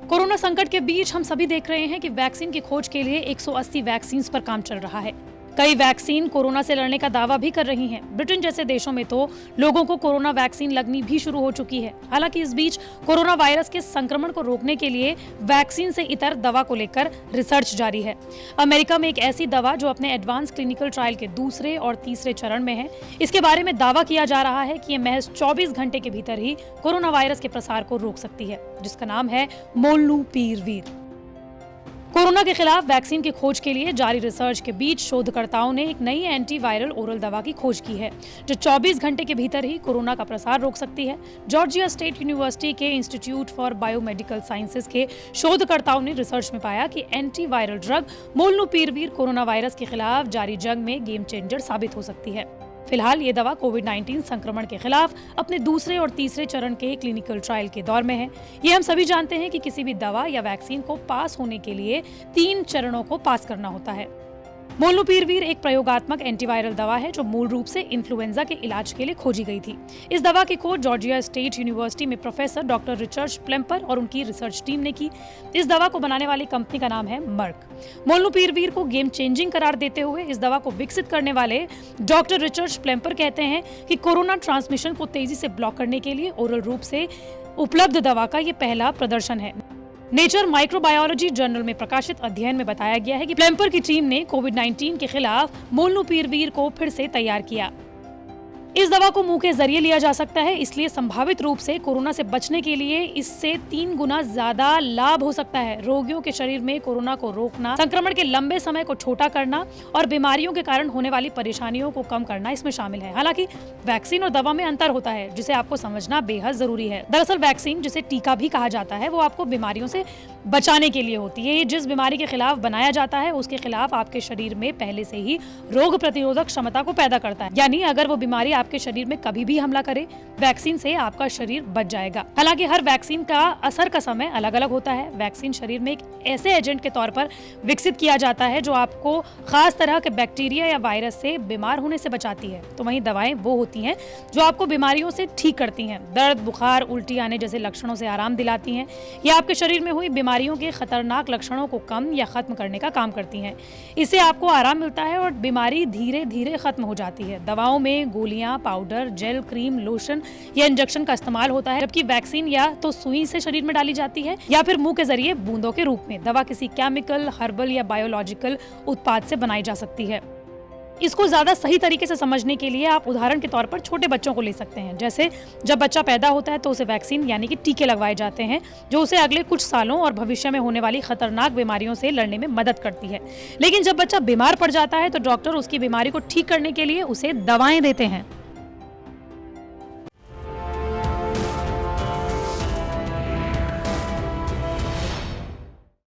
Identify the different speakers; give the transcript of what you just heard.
Speaker 1: Corona संकट के बीच हम सभी देख रहे हैं कि वैक्सीन की खोज के लिए 180 वैक्सीन पर काम चल रहा है। कई वैक्सीन कोरोना से लड़ने का दावा भी कर रही हैं। ब्रिटेन जैसे देशों में तो लोगों को कोरोना वैक्सीन लगनी भी शुरू हो चुकी है। हालांकि इस बीच कोरोना वायरस के संक्रमण को रोकने के लिए वैक्सीन से इतर दवा को लेकर रिसर्च जारी है। अमेरिका में एक ऐसी दवा जो अपने एडवांस क्लिनिकल ट्रायल के दूसरे और तीसरे चरण में है, इसके बारे में दावा किया जा रहा है कि ये महज 24 घंटे के भीतर ही कोरोना वायरस के प्रसार को रोक सकती है, जिसका नाम है मोलनुपीरवीर। कोरोना के खिलाफ वैक्सीन की खोज के लिए जारी रिसर्च के बीच शोधकर्ताओं ने एक नई एंटीवायरल ओरल दवा की खोज की है, जो 24 घंटे के भीतर ही कोरोना का प्रसार रोक सकती है। जॉर्जिया स्टेट यूनिवर्सिटी के इंस्टीट्यूट फॉर बायोमेडिकल साइंसेज के शोधकर्ताओं ने रिसर्च में पाया कि एंटीवायरल ड्रग मोलनुपीरवीर कोरोना वायरस के खिलाफ जारी जंग में गेम चेंजर साबित हो सकती है। फिलहाल ये दवा कोविड-19 संक्रमण के खिलाफ अपने दूसरे और तीसरे चरण के क्लिनिकल ट्रायल के दौर में है। ये हम सभी जानते हैं कि किसी भी दवा या वैक्सीन को पास होने के लिए 3 चरणों को पास करना होता है। मोलनुपीरवीर एक प्रयोगात्मक एंटीवायरल दवा है जो मूल रूप से इन्फ्लुएंजा के इलाज के लिए खोजी गई थी। इस दवा की खोज जॉर्जिया स्टेट यूनिवर्सिटी में प्रोफेसर डॉक्टर रिचर्ड प्लेम्पर और उनकी रिसर्च टीम ने की। इस दवा को बनाने वाली कंपनी का नाम है मर्क। मोलनुपीरवीर को गेम चेंजिंग करार देते हुए इस दवा को विकसित करने वाले डॉक्टर रिचर्ड प्लेम्पर कहते हैं कि कोरोना ट्रांसमिशन को तेजी से ब्लॉक करने के लिए ओरल रूप से उपलब्ध दवा का ये पहला प्रदर्शन है। नेचर माइक्रोबायोलॉजी जर्नल में प्रकाशित अध्ययन में बताया गया है कि प्लेम्पर की टीम ने कोविड-19 के खिलाफ मोलनुपीरवीर को फिर से तैयार किया। इस दवा को मुंह के जरिए लिया जा सकता है, इसलिए संभावित रूप से कोरोना से बचने के लिए इससे 3 गुना ज्यादा लाभ हो सकता है। रोगियों के शरीर में कोरोना को रोकना, संक्रमण के लंबे समय को छोटा करना और बीमारियों के कारण होने वाली परेशानियों को कम करना इसमें शामिल है। हालांकि वैक्सीन और दवा में अंतर होता है, जिसे आपको समझना बेहद जरूरी है। दरअसल वैक्सीन, जिसे टीका भी कहा जाता है, वो आपको बीमारियों से बचाने के लिए होती है। ये जिस बीमारी के खिलाफ बनाया जाता है उसके खिलाफ आपके शरीर में पहले से ही रोग प्रतिरोधक क्षमता को पैदा करता है। यानी अगर वो बीमारी आपके शरीर में कभी भी हमला करे, वैक्सीन से आपका शरीर बच जाएगा। हालांकि हर वैक्सीन का असर का समय अलग अलग होता है। वैक्सीन शरीर में एक ऐसे एजेंट के तौर पर विकसित किया जाता है जो आपको खास तरह के बैक्टीरिया या वायरस से बीमार होने से बचाती है। तो वहीं दवाएं वो होती हैं जो आपको बीमारियों से ठीक करती हैं। दर्द, बुखार, उल्टी आने जैसे लक्षणों से आराम दिलाती हैं या आपके शरीर में हुई बीमारियों के खतरनाक लक्षणों को कम या खत्म करने का काम करती हैं। इससे आपको आराम मिलता है और बीमारी धीरे धीरे खत्म हो जाती है। दवाओं में गोलियां, पाउडर, जेल, क्रीम, लोशन या इंजेक्शन का इस्तेमाल होता है, जबकि वैक्सीन या तो सुई से शरीर में डाली जाती है या फिर मुंह के जरिए बूंदों के रूप में। दवा किसी केमिकल, हर्बल या बायोलॉजिकल उत्पाद से बनाई जा सकती है। इसको ज्यादा सही तरीके से समझने के लिए आप उदाहरण के तौर पर छोटे बच्चों को ले सकते हैं। जैसे जब बच्चा पैदा होता है तो उसे वैक्सीन यानी कि टीके लगवाए जाते हैं, जो उसे अगले कुछ सालों और भविष्य में होने वाली खतरनाक बीमारियों से लड़ने में मदद करती है। लेकिन जब बच्चा बीमार पड़ जाता है तो डॉक्टर उसकी बीमारी को ठीक करने के लिए उसे दवाएं देते हैं।